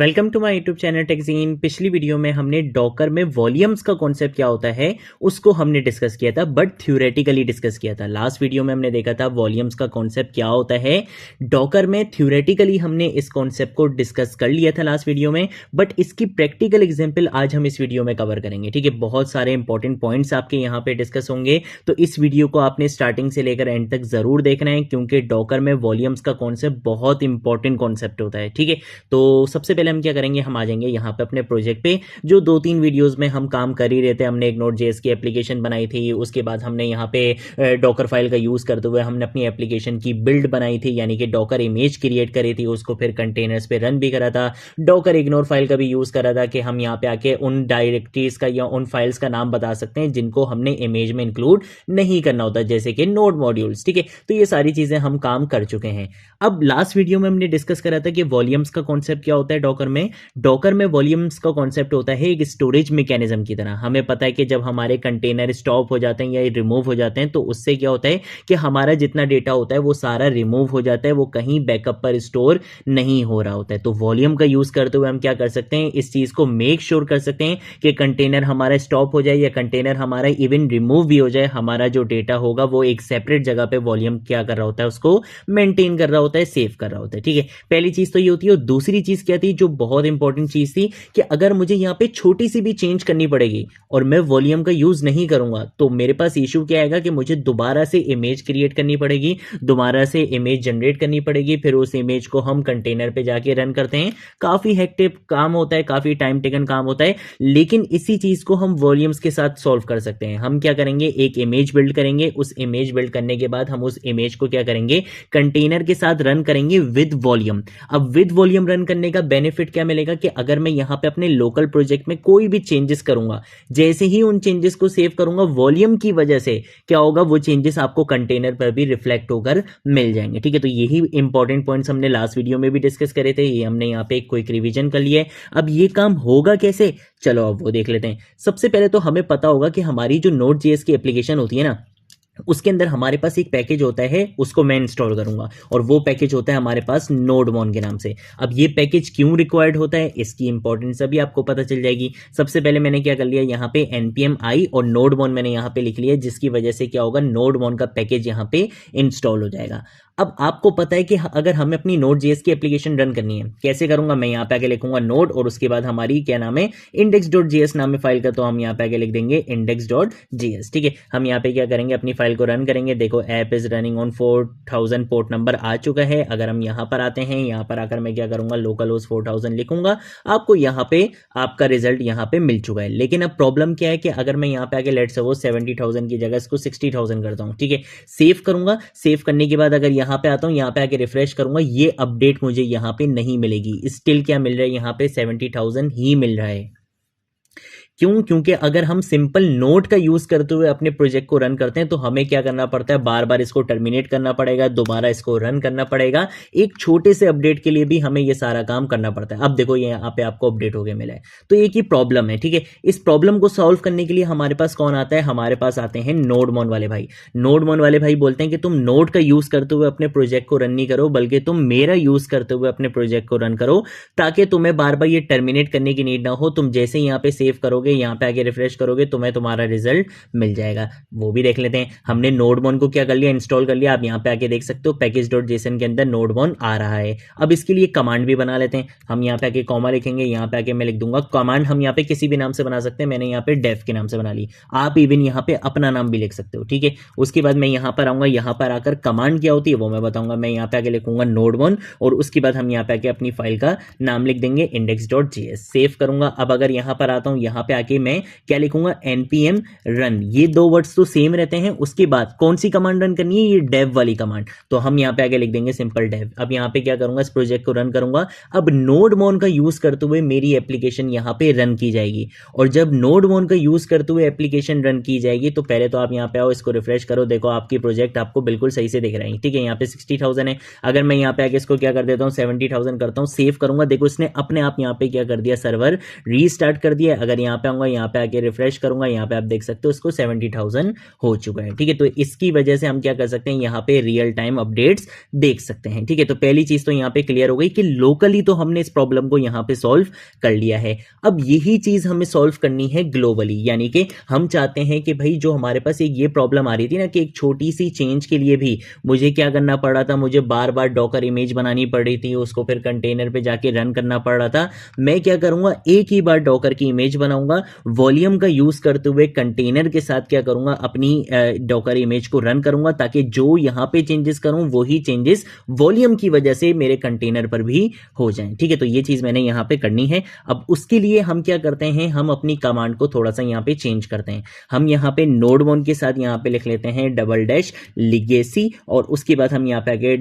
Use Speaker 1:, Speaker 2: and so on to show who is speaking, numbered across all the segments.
Speaker 1: Welcome to my YouTube channel Techgene. पिछली video में हमने डॉकर में वॉल्यूम्स का कॉन्सेप्ट क्या होता है उसको हमने डिस्कस किया था, बट थ्योरेटिकली डिस्कस किया था। लास्ट वीडियो में हमने देखा था वॉल्यूम्स का कॉन्सेप्ट क्या होता है डॉकर में। थ्योरेटिकली हमने इस कॉन्सेप्ट को डिस्कस कर लिया था लास्ट वीडियो में, बट इसकी प्रैक्टिकल एग्जाम्पल आज हम इस वीडियो में कवर करेंगे। ठीक है, बहुत सारे इंपॉर्टेंट पॉइंट्स आपके यहाँ पे डिस्कस होंगे, तो इस वीडियो को आपने स्टार्टिंग से लेकर एंड तक जरूर देखना है, क्योंकि डॉकर में वॉल्यूम्स का कॉन्सेप्ट बहुत इंपॉर्टेंट कॉन्सेप्ट होता है। ठीक है, तो सबसे पहले हम क्या करेंगे, हम आ जाएंगे यहाँ पे अपने प्रोजेक्ट पे। जो 2-3 वीडियोस में हम काम कर ही रहे थे, हमने एक Node.js की एप्लीकेशन बनाई थी, उसके बाद हमने यहाँ पे डॉकर फाइल का यूज करते हुए हमने अपनी एप्लीकेशन की बिल्ड बनाई थी, यानी कि डॉकर इमेज क्रिएट करी थी, उसको फिर कंटेनर्स पे रन भी करा था। डॉकर इग्नोर फाइल का भी यूज करा था कि हम यहाँ पे आके उन डायरेक्टरीज का या उन फाइल्स का नाम बता सकते हैं जिनको हमने इमेज में इंक्लूड नहीं करना होता, जैसे कि नोड मॉड्यूल्स। ठीक है, तो ये सारी चीजें हम काम कर चुके हैं। अब लास्ट वीडियो में हमने डिस्कस करा था कि वॉल्यूम्स का कॉन्सेप्ट क्या होता है डॉकर में। डॉकर में वॉल्यूम्स का कॉन्सेप्ट होता है एक स्टोरेज मैकेनिज्म की तरह। हमें पता है कि जब हमारे कंटेनर स्टॉप हो जाते हैं या रिमूव हो जाते हैं, तो उससे क्या होता है कि हमारा जितना डेटा होता है वो सारा रिमूव हो जाता है, वो कहीं बैकअप पर स्टोर नहीं हो रहा होता है। तो वॉल्यूम का यूज करते हुए हम क्या कर सकते हैं, इस चीज को मेक श्योर कर सकते हैं कि कंटेनर हमारा स्टॉप हो जाए या कंटेनर हमारा इवन रिमूव भी हो जाए, हमारा जो डेटा होगा वो एक सेपरेट जगह पे वॉल्यूम क्या कर रहा होता है, उसको मेंटेन कर रहा होता है, सेव कर रहा होता है। ठीक है, पहली चीज तो ये होती है। और दूसरी चीज क्या थी जो बहुत इंपॉर्टेंट चीज थी कि अगर मुझे यहां पे छोटी सी भी चेंज करनी पड़ेगी और मैं वॉल्यूम का यूज नहीं करूंगा, तो मेरे पास इशू क्या आएगा कि मुझे दोबारा से इमेज क्रिएट करनी पड़ेगी, दोबारा से इमेज जनरेट करनी पड़ेगी, फिर उस इमेज को हम कंटेनर पे जाके रन करते हैं। काफी हेक्टिक काम होता है, काफी टाइम टेकन काम होता है, लेकिन इसी चीज को हम वॉल्यूम्स के साथ सॉल्व कर सकते हैं। हम क्या करेंगे, एक इमेज बिल्ड करेंगे, उस इमेज बिल्ड करने के बाद हम उस इमेज को क्या करेंगे, कंटेनर के साथ रन करेंगे विद वॉल्यूम। अब विद वॉल्यूम रन करने का बेनिफिट क्या मिलेगा कि अगर मैं यहां पे अपने लोकल प्रोजेक्ट में कोई भी चेंजेस करूंगा, जैसे ही उन चेंजेस को सेव करूंगा, वॉल्यूम की वजह से क्या होगा, वो चेंजेस आपको कंटेनर पर भी रिफ्लेक्ट होकर मिल जाएंगे। ठीक है, तो यही इंपॉर्टेंट पॉइंट्स हमने लास्ट वीडियो में भी डिस्कस करे थे, ये हमने यहाँ पे एक क्विक रिवीजन कर लिया है। अब ये काम होगा कैसे, चलो अब वो देख लेते हैं। सबसे पहले तो हमें पता होगा कि हमारी जो Node.js की एप्लीकेशन होती है ना, उसके अंदर हमारे पास एक पैकेज होता है, उसको मैं इंस्टॉल करूंगा, और वो पैकेज होता है हमारे पास नोडमॉन के नाम से। अब ये पैकेज क्यों रिक्वायर्ड होता है, इसकी इंपॉर्टेंस अभी आपको पता चल जाएगी। सबसे पहले मैंने क्या कर लिया, यहाँ पे npm i और नोडमॉन मैंने यहाँ पे लिख लिया, जिसकी वजह से क्या होगा, नोडमॉन का पैकेज यहाँ पे इंस्टॉल हो जाएगा। अब आपको पता है कि अगर हमें अपनी Node.js की एप्लीकेशन रन करनी है, कैसे करूंगा, मैं यहाँ पे आके लिखूंगा नोड और उसके बाद हमारी क्या नाम है, index.js नाम में फाइल का, तो हम यहाँ पे आके लिख देंगे index.js। ठीक है, हम यहाँ पे क्या करेंगे, अपनी फाइल को रन करेंगे। देखो app is running on 4000 port number आ चुका है। अगर हम यहाँ पर आते हैं, यहाँ पर आकर मैं क्या करूंगा, लोकल होस्ट 4000 लिखूंगा, आपको यहाँ पे आपका रिजल्ट यहाँ पे मिल चुका है। लेकिन अब प्रॉब्लम क्या है कि अगर मैं यहाँ पे आके लेट्स सपोज 70,000 की जगह इसको 60,000 करता हूँ, ठीक है, सेव करूंगा। सेव करने के बाद अगर यहाँ पे आता हूं, यहाँ पे आके रिफ्रेश करूंगा, ये अपडेट मुझे यहाँ पे नहीं मिलेगी। स्टिल क्या मिल रहा है, यहाँ पे 70,000 ही मिल रहा है। क्यों, क्योंकि अगर हम सिंपल नोट का यूज करते हुए अपने प्रोजेक्ट को रन करते हैं, तो हमें क्या करना पड़ता है, बार बार इसको टर्मिनेट करना पड़ेगा, दोबारा इसको रन करना पड़ेगा। एक छोटे से अपडेट के लिए भी हमें ये सारा काम करना पड़ता है। अब देखो ये यहाँ पे आपको अपडेट हो गया मिला है, तो एक ही प्रॉब्लम है। ठीक है, इस प्रॉब्लम को सॉल्व करने के लिए हमारे पास कौन आता है, हमारे पास आते हैं नोडमॉन वाले भाई। नोडमॉन वाले भाई बोलते हैं कि तुम नोड का यूज करते हुए अपने प्रोजेक्ट को रन नहीं करो, बल्कि तुम मेरा यूज करते हुए अपने प्रोजेक्ट को रन करो, ताकि तुम्हें बार बार ये टर्मिनेट करने की नीड ना हो। तुम जैसे यहाँ पे सेव करोगे, यहाँ पे आगे रिफ्रेश करोगे, तुम्हें तुम्हारा रिजल्ट मिल जाएगा। वो भी देख लेते हैं। हमने नोडमॉन को क्या कर लिया, इंस्टॉल कर लिया। आप यहाँ पे आके देख सकते हो पैकेज.json के अंदर नोडमॉन आ रहा है। अब इसके लिए कमांड भी बना लेते हैं। हम यहाँ पे आके कॉमा लिखेंगे, यहाँ पे आके मैं लिख दूंगा कमांड। हम यहाँ पे किसी भी नाम से बना सकते हैं, मैंने यहाँ पे डेफ के नाम से बना ली। आप इवन यहाँ पे अपना नाम भी लिख सकते हो। ठीक है, उसके बाद मैं यहाँ पर आऊंगा, यहाँ पर आकर कमांड क्या होती है वो मैं बताऊंगा। मैं यहाँ पे आके लिखूंगा नोडमॉन और उसके बाद हम यहाँ पे आके अपनी फाइल का नाम लिख देंगे index.js। सेव करूंगा। अब अगर यहाँ पर आता हूँ, यहाँ पे आके मैं क्या लिखूंगा, npm run। ये दो वर्ड्स तो सेम रहते हैं। उसके बाद कौन सी कमांड रन करनी है, ये dev वाली कमांड, तो हम यहाँ पे आगे लिख देंगे सिंपल dev। अब यहाँ पे क्या करूंगा, इस प्रोजेक्ट को रन करूंगा। अब नोडमॉन का यूज करते हुए मेरी एप्लीकेशन यहाँ पे रन की जाएगी। और जब नोडमॉन का यूज करते हुए एप्लीकेशन रन की जाएगी, तो पहले तो आप यहाँ पे आओ, इसको रिफ्रेश करो, देखो आपकी प्रोजेक्ट आपको बिल्कुल सही से दिख रहा है। ठीक है, यहाँ पे 60,000 है। अगर मैं यहाँ पे आगे इसको क्या कर देता हूँ, 70,000 करता हूँ, सेव करूंगा, देखो इसने अपने आप यहाँ पे क्या कर दिया, सर्वर रीस्टार्ट कर दिया। अगर यहाँ पे आऊंगा, यहाँ पे आके रिफ्रेश करूंगा, यहाँ पे आप देख सकते हो इसको 70,000 हो चुका है। ठीक है, तो इसकी वजह से हम क्या कर सकते हैं, यहाँ पे रियल टाइम अपडेट्स देख सकते हैं। ठीक है, तो पहली चीज तो यहाँ पे क्लियर हो गई कि लोकली तो हमने इस प्रॉब्लम को यहाँ पे सॉल्व कर लिया है। अब यही चीज हमें सॉल्व करनी है ग्लोबली, यानी कि हम चाहते हैं कि भाई जो हमारे पास एक ये प्रॉब्लम आ रही थी ना कि एक छोटी सी चेंज के लिए भी मुझे क्या करना पड़ रहा था, मुझे बार बार डॉकर इमेज बनानी पड़ रही थी, उसको फिर कंटेनर पे जाके रन करना पड़ रहा था। मैं क्या करूंगा, एक ही बार डॉकर की इमेज बनाऊंगा, वॉल्यूम का यूज करते हुए कंटेनर के साथ क्या करूंगा, अपनी डॉकर इमेज को रन करूंगा, ताकि जो यहां पे चेंजेस करूं वही चेंजेस वॉल्यूम की वजह से मेरे कंटेनर पर भी हो जाएं। ठीक है, तो ये चीज मैंने यहां पे करनी है। अब उसके लिए हम क्या करते हैं, हम अपनी कमांड को थोड़ा सा यहां पे चेंज करते हैं। हम यहां पे node1 के साथ यहां पे लिख लेते हैं डबल डैश लिगेसी, और उसके बाद हम यहां पे आगे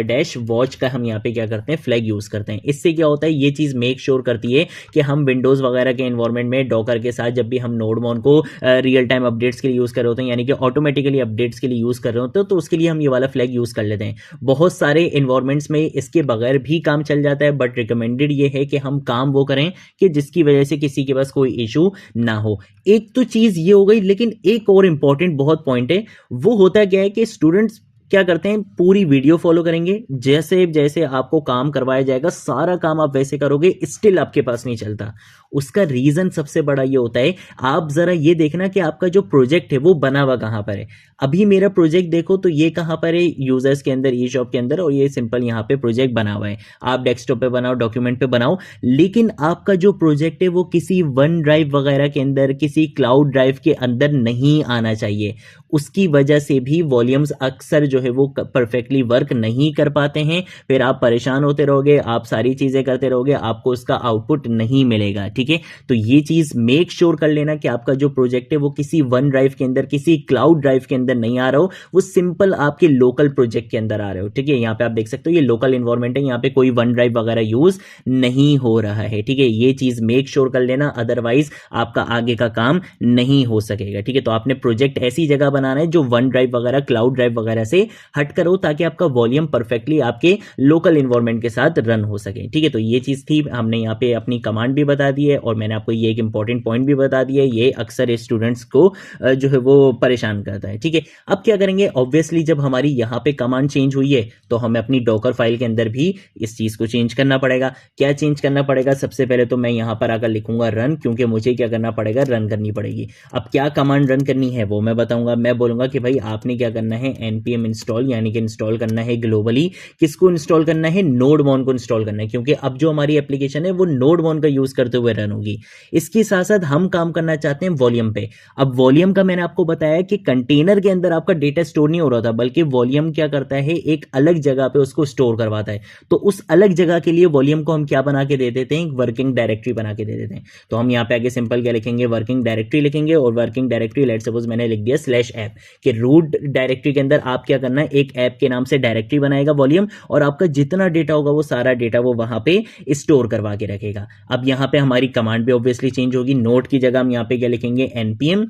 Speaker 1: डैश वॉच का हम यहां पे क्या करते हैं, फ्लैग यूज करते हैं। इससे क्या होता है, ये चीज मेक श्योर करती है कि हम विंडोज वगैरह के एनवायरमेंट में डॉकर के साथ जब भी हम node1 को रियल टाइम अपडेट्स के लिए यूज कर रहे होते हैं, यानी कि ऑटोमेटिकली अपडेट्स के लिए यूज कर रहे होते हैं, तो उसके लिए हम ये वाला फ्लैग यूज कर लेते हैं। बहुत सारे एनवायरमेंट्स में इसके बगैर भी काम चल जाता है, बट रिकमेंडेड ये है कि हम काम वो करें कि जिसकी वजह से किसी के पास कोई इशू ना हो। एक तो चीज ये हो गई, लेकिन एक और इंपॉर्टेंट बहुत पॉइंट है, वो होता क्या है कि स्टूडेंट्स क्या करते हैं, पूरी वीडियो फॉलो करेंगे, जैसे जैसे आपको काम करवाया जाएगा सारा काम आप वैसे करोगे, स्टिल आपके पास नहीं चलता। उसका रीजन सबसे बड़ा ये होता है, आप जरा ये देखना कि आपका जो प्रोजेक्ट है वो बना हुआ कहां पर है। अभी मेरा प्रोजेक्ट देखो तो ये कहां पर है, यूजर्स के अंदर, ई शॉप के अंदर, और ये सिंपल यहां पे प्रोजेक्ट बना हुआ है। आप डेस्कटॉप पे बनाओ, डॉक्यूमेंट पे बनाओ, लेकिन आपका जो प्रोजेक्ट है वो किसी वन ड्राइव वगैरह के अंदर, किसी क्लाउड ड्राइव के अंदर नहीं आना चाहिए। उसकी वजह से भी वॉल्यूम्स अक्सर जो है वो परफेक्टली वर्क नहीं कर पाते हैं, फिर आप परेशान होते रहोगे, आप सारी चीजें करते रहोगे, आपको उसका आउटपुट नहीं मिलेगा। ठीक है, तो ये चीज मेक श्योर कर लेना कि आपका जो प्रोजेक्ट है वो किसी वन ड्राइव के अंदर, किसी क्लाउड ड्राइव के अंदर नहीं आ रहा हो, वो सिंपल आपके लोकल प्रोजेक्ट के अंदर आ रहे हो। ठीक है, यहाँ पे आप देख सकते हो ये लोकल एनवायरमेंट है, यहाँ पे कोई वन ड्राइव वगैरह यूज नहीं हो रहा है। ठीक है, ये चीज मेक श्योर कर लेना, अदरवाइज आपका आगे का काम नहीं हो सकेगा। ठीक है, तो आपने प्रोजेक्ट ऐसी जगह बनाना है जो वन ड्राइव वगैरह, क्लाउड ड्राइव वगैरह से हट करो, ताकि आपका वॉल्यूम परफेक्टली आपके लोकल एनवायरमेंट के साथ रन हो सके। ठीक है, तो ये चीज थी, हमने यहाँ पे अपनी कमांड भी बता दी है, और मैंने आपको ये एक इंपॉर्टेंट पॉइंट भी बता दिया है, ये अक्सर स्टूडेंट्स को जो है वो परेशान करता है। ठीक है, अब क्या करेंगे, ऑब्वियसली जब हमारी यहाँ पे कमांड चेंज हुई है तो हमें अपनी डॉकर फाइल के अंदर भी इस चीज को चेंज करना पड़ेगा। क्या चेंज करना पड़ेगा, सबसे पहले तो मैं यहाँ पर आकर लिखूंगा रन, क्योंकि मुझे क्या करना पड़ेगा, रन करनी पड़ेगी। अब क्या कमांड रन करनी है वो मैं बताऊंगा। मैं बोलूंगा कि भाई आपने क्या करना है, npm इंस्टॉल, यानी कि इंस्टॉल करना है ग्लोबली। किसको इंस्टॉल करना है, node1 को इंस्टॉल करना है, क्योंकि अब जो हमारी एप्लीकेशन है वो node1 का यूज करते हुए रन होगी। इसके साथ साथ हम काम करना चाहते हैं वॉल्यूम पे। अब वॉल्यूम का मैंने आपको बताया कि कंटेनर के अंदर आपका डेटा स्टोर नहीं हो रहा था, बल्कि वॉल्यूम क्या करता है, एक अलग जगह पे उसको स्टोर करवाता है। तो उस अलग जगह के लिए वॉल्यूम को हम क्या बना के दे देते हैं, एक वर्किंग डायरेक्टरी बना के दे देते हैं। तो हम यहाँ पे आगे सिंपल क्या लिखेंगे, वर्किंग डायरेक्टरी लिखेंगे, और वर्किंग डायरेक्टरी लेट सपोज मैंने लिख दिया /app कि रूट डायरेक्टरी के अंदर आप क्या करना है, एक ऐप के नाम से डायरेक्टरी बनाएगा वॉल्यूम, और आपका जितना डेटा होगा वो सारा डेटा वो वहां पे स्टोर करवा के रखेगा। अब यहाँ पे हमारी कमांड भी ऑब्वियसली चेंज होगी, नोट की जगह हम यहाँ पे क्या लिखेंगे, npm,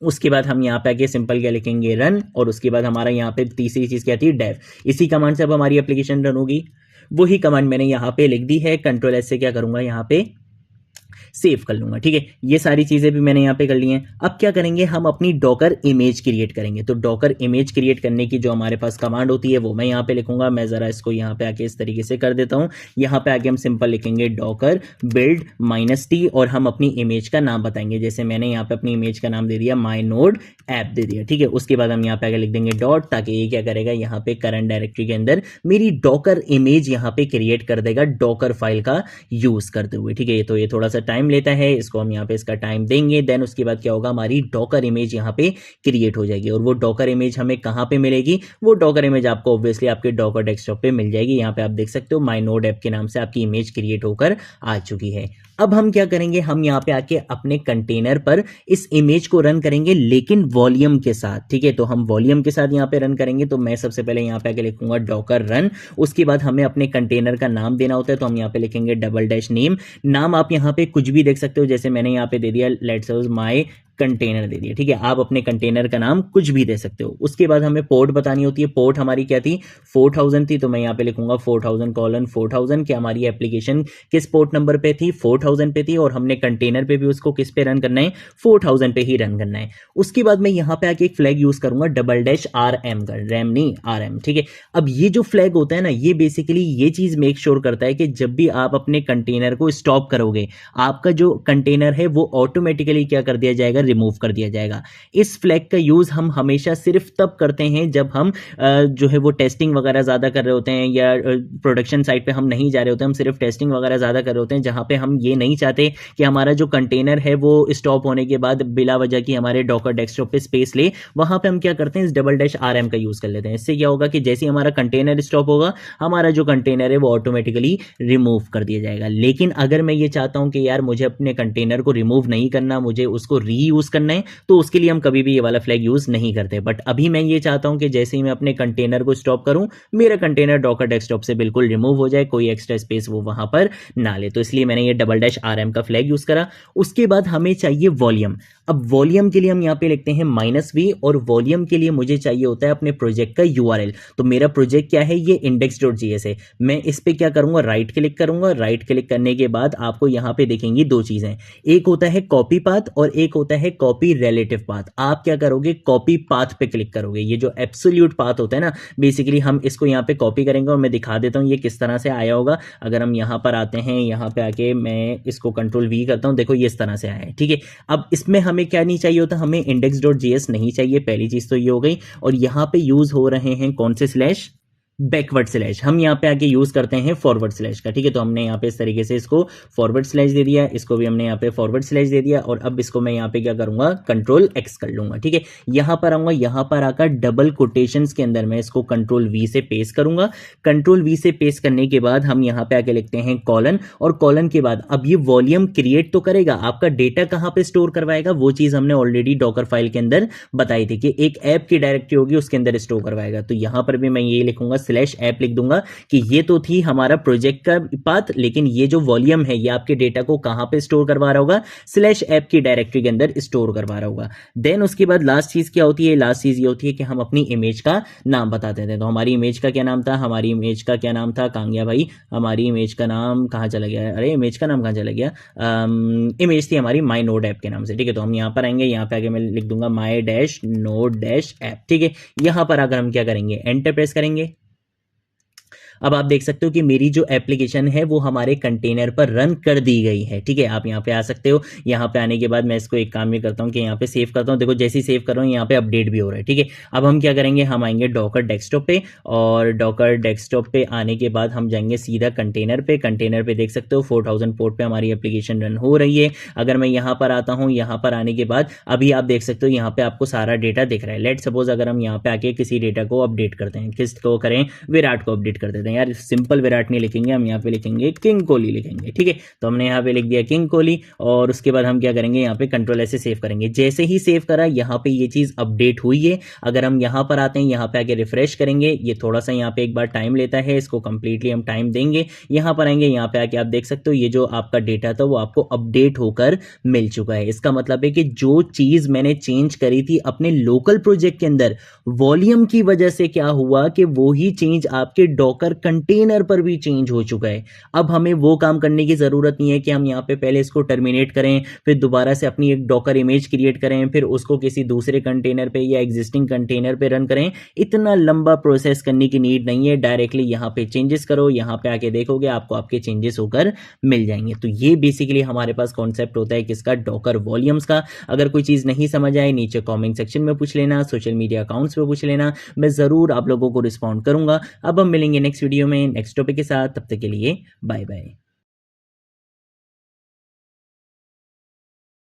Speaker 1: उसके बाद हम यहाँ पे आके सिंपल क्या लिखेंगे, रन, और उसके बाद हमारा यहाँ पे तीसरी चीज क्या थी, डेव। इसी कमांड से अब हमारी एप्लीकेशन रन होगी। वही कमांड मैंने यहाँ पे लिख दी है, कंट्रोल एस से क्या करूंगा, यहाँ पे सेव कर लूंगा। ठीक है, ये सारी चीजें भी मैंने यहाँ पे कर ली हैं। अब क्या करेंगे, हम अपनी डॉकर इमेज क्रिएट करेंगे। तो डॉकर इमेज क्रिएट करने की जो हमारे पास कमांड होती है वो मैं यहाँ पे लिखूंगा। मैं जरा इसको यहाँ पे आके इस तरीके से कर देता हूँ। यहाँ पे आके हम सिंपल लिखेंगे डॉकर बिल्ड -t, और हम अपनी इमेज का नाम बताएंगे। जैसे मैंने यहाँ पे अपनी इमेज का नाम दे दिया माई नोड ऐप दे दिया। ठीक है, उसके बाद हम यहाँ पे आगे लिख देंगे डॉट, ताकि ये क्या करेगा, यहाँ पे करंट डायरेक्टरी के अंदर मेरी डॉकर इमेज यहाँ पे क्रिएट कर देगा डॉकर फाइल का यूज करते हुए। ठीक है, तो ये थोड़ा सा टाइम लेता है, इसको हम यहाँ पे इसका टाइम देंगे। देन उसके बाद क्या होगा, हमारी डॉकर इमेज यहाँ पे क्रिएट हो जाएगी। और वो डॉकर इमेज हमें कहाँ पे मिलेगी, वो डॉकर इमेज आपको ऑब्वियसली आपके डॉकर डेस्कटॉप पे मिल जाएगी। यहाँ पे आप देख सकते हो माई नोड ऐप के नाम से आपकी इमेज क्रिएट होकर आ चुकी है। अब हम क्या करेंगे, हम यहाँ पे आके अपने कंटेनर पर इस इमेज को रन करेंगे, लेकिन वॉल्यूम के साथ। ठीक है, तो हम वॉल्यूम के साथ यहाँ पे रन करेंगे। तो मैं सबसे पहले यहाँ पे आके लिखूंगा डॉकर रन। उसके बाद हमें अपने कंटेनर का नाम देना होता है, तो हम यहाँ पे लिखेंगे डबल डैश नेम। नाम आप यहाँ पे कुछ भी देख सकते हो, जैसे मैंने यहाँ पे दे दिया लेट्स सपोज माई कंटेनर दे दिया, ठीक है। आप अपने कंटेनर का नाम कुछ भी दे सकते हो। उसके बाद हमें पोर्ट बतानी होती है। पोर्ट हमारी क्या थी, 4000 थी, तो मैं यहाँ पे लिखूंगा 4000:4000 कि हमारी एप्लीकेशन किस पोर्ट नंबर पे थी, 4000 पे थी, और हमने कंटेनर पे भी उसको किस पे रन करना है, 4000 पे ही रन करना है। उसके बाद मैं यहाँ पे आके एक फ्लैग यूज करूंगा $RM का, रैम नहीं RM, ठीक है। अब ये जो फ्लैग होता है ना, ये बेसिकली ये चीज मेक श्योर करता है कि जब भी आप अपने कंटेनर को स्टॉप करोगे, आपका जो कंटेनर है वो ऑटोमेटिकली क्या कर दिया जाएगा, रिमूव कर दिया जाएगा। इस फ्लैग का यूज हम हमेशा सिर्फ तब करते हैं जब हम जो है वो टेस्टिंग वगैरह ज्यादा कर रहे होते हैं, या प्रोडक्शन साइट पे हम नहीं जा रहे होते, हम सिर्फ टेस्टिंग वगैरह ज्यादा कर रहे होते हैं, जहां पे हम ये नहीं चाहते कि हमारा जो कंटेनर है वो स्टॉप होने के बाद बिला वजह की हमारे डॉकर डेस्कटॉप पे स्पेस ले। वहां पे हम क्या करते हैं, इस $RM का यूज कर लेते हैं। इससे क्या होगा कि जैसे ही हमारा कंटेनर स्टॉप होगा, हमारा जो कंटेनर है वो ऑटोमेटिकली रिमूव कर दिया जाएगा। लेकिन अगर मैं ये चाहता हूं कि यार मुझे अपने कंटेनर को रिमूव नहीं करना, मुझे उसको रीयूज करना है, तो उसके लिए हम कभी भी ये वाला फ्लैग यूज नहीं करते। बट अभी मैं ये चाहता हूं कि जैसे ही मैं अपने कंटेनर को स्टॉप करूं, मेरा कंटेनर डॉकर डेस्कटॉप से बिल्कुल रिमूव हो जाए, कोई एक्स्ट्रा स्पेस वो वहां पर ना ले। तो इसलिए मैंने ये RM का फ्लैग यूज करा। उसके बाद हमें चाहिए वॉल्यूम। अब वॉल्यूम के लिए हम यहाँ पे लिखते हैं -v, और वॉल्यूम के लिए मुझे चाहिए होता है अपने प्रोजेक्ट का URL। तो मेरा प्रोजेक्ट क्या है, ये index.js है। मैं इस पे क्या करूंगा, राइट क्लिक करूंगा। राइट क्लिक करने के बाद आपको यहाँ पे देखेंगी दो चीजें, एक होता है कॉपी पाथ और एक होता है कॉपी रिलेटिव पाथ। आप क्या करोगे, कॉपी पाथ पे क्लिक करोगे। ये जो एब्सोल्यूट पाथ होता है ना, बेसिकली हम इसको यहाँ पे कॉपी करेंगे, और मैं दिखा देता हूँ ये किस तरह से आया होगा। अगर हम यहाँ पर आते हैं, यहाँ पे आके मैं इसको Ctrl+V करता हूँ, देखो ये इस तरह से आया है, ठीक है। अब इसमें हमें क्या नहीं चाहिए होता, हमें index.js नहीं चाहिए, पहली चीज तो ये हो गई। और यहाँ पे यूज हो रहे हैं कौन से स्लैश, बैकवर्ड स्लैश। हम यहाँ पे आके यूज करते हैं फॉरवर्ड स्लैश का, ठीक है। तो हमने यहाँ पे इस तरीके से इसको फॉरवर्ड स्लैश दे दिया, इसको भी हमने यहाँ पे फॉरवर्ड स्लैश दे दिया, और अब इसको मैं यहाँ पे क्या करूंगा, Ctrl+X कर लूंगा, ठीक है। यहाँ पर आऊंगा, यहाँ पर आकर डबल कोटेशंस के अंदर मैं इसको Ctrl+V से पेस्ट करूंगा। Ctrl+V से पेस्ट करने के बाद हम यहाँ पे आके लिखते हैं कॉलन, और कॉलन के बाद अब ये वॉल्यूम क्रिएट तो करेगा, आपका डेटा कहाँ पे स्टोर करवाएगा, वो चीज हमने ऑलरेडी डॉकर फाइल के अंदर बताई थी कि एक ऐप की डायरेक्टरी होगी, उसके अंदर स्टोर करवाएगा। तो यहाँ पर भी मैं ये लिखूंगा /ऐप लिख दूंगा कि ये तो थी हमारा प्रोजेक्ट का पाथ, लेकिन ये जो वॉल्यूम है ये आपके डेटा को कहां पे स्टोर करवा रहा होगा, /ऐप की डायरेक्टरी के अंदर स्टोर करवा रहा होगा। देन उसके बाद लास्ट चीज क्या होती है, लास्ट चीज ये होती है कि हम अपनी इमेज का नाम बता देते हैं। तो हमारी इमेज का क्या नाम था, हमारी इमेज का क्या नाम था, कहां गया भाई, हमारी इमेज का नाम कहां चला गया, अरे इमेज का नाम कहां चला गया, इमेज थी हमारी माई नोड ऐप के नाम से, ठीक है। तो हम यहां पर आएंगे, यहां पे आगे मैं लिख दूंगा my-node-ऐप, ठीक है। यहां पर आकर हम क्या करेंगे, एंटर प्रेस करेंगे। अब आप देख सकते हो कि मेरी जो एप्लीकेशन है वो हमारे कंटेनर पर रन कर दी गई है, ठीक है। आप यहाँ पे आ सकते हो। यहाँ पे आने के बाद मैं इसको एक काम भी करता हूँ कि यहाँ पे सेव करता हूँ। देखो जैसे ही सेव कर रहा हूँ यहाँ पे अपडेट भी हो रहा है, ठीक है। अब हम क्या करेंगे, हम आएंगे डॉकर डेस्कटॉप पे, और डॉकर डेस्कटॉप पे आने के बाद हम जाएंगे सीधा कंटेनर पे। कंटेनर पे देख सकते हो 4000 पोर्ट पे हमारी एप्लीकेशन रन हो रही है। अगर मैं यहाँ पर आता हूँ, यहाँ पर आने के बाद अभी आप देख सकते हो यहाँ पे आपको सारा डेटा दिख रहा है। लेट सपोज अगर हम यहाँ पे आके किसी डेटा को अपडेट करते हैं, किसको करें, विराट को अपडेट कर देते हैं। यार सिंपल विराट नहीं लिखेंगे, हम यहाँ पे लिखेंगे किंग कोहली लिखेंगे, ठीक है। तो हमने यहाँ पे लिख दिया किंग कोहली, और उसके बाद हम क्या करेंगे, यहाँ पे Ctrl+S से सेव करेंगे। जैसे ही सेव करा, यहाँ पे ये चीज अपडेट हुई है। अगर हम यहाँ पर आते हैं, यहाँ पे आके रिफ्रेश करेंगे, ये थोड़ा सा यहाँ पे एक बार टाइम लेता है, इसको कंप्लीटली हम टाइम देंगे। यहाँ पर आएंगे, यहाँ पे आके आप देख सकते हो ये जो आपका डेटा था वो आपको अपडेट होकर मिल चुका है। इसका मतलब है कि जो चीज मैंने चेंज करी थी अपने लोकल प्रोजेक्ट के अंदर, वॉल्यूम की वजह से क्या हुआ कि वो ही चेंज आपके डॉकर कंटेनर पर भी चेंज हो चुका है। अब हमें वो काम करने की जरूरत नहीं है कि हम यहाँ पे पहले इसको टर्मिनेट करें, फिर दोबारा से अपनी एक डॉकर इमेज क्रिएट करें, फिर उसको किसी दूसरे कंटेनर पे या एग्जिस्टिंग कंटेनर पे रन करें। इतना लंबा प्रोसेस करने की नीड नहीं है। डायरेक्टली यहाँ पे चेंजेस करो, यहाँ पे आके देखोगे आपको आपके चेंजेस होकर मिल जाएंगे। तो ये बेसिकली हमारे पास कॉन्सेप्ट होता है किसका, डॉकर वॉल्यूम्स का। अगर कोई चीज नहीं समझ आए, नीचे कॉमेंट सेक्शन में पूछ लेना, सोशल मीडिया अकाउंट्स पे पूछ लेना, मैं जरूर आप लोगों को रिस्पॉन्ड करूंगा। अब हम मिलेंगे नेक्स्ट वीडियो में नेक्स्ट टॉपिक के साथ, तब तक के लिए बाय बाय।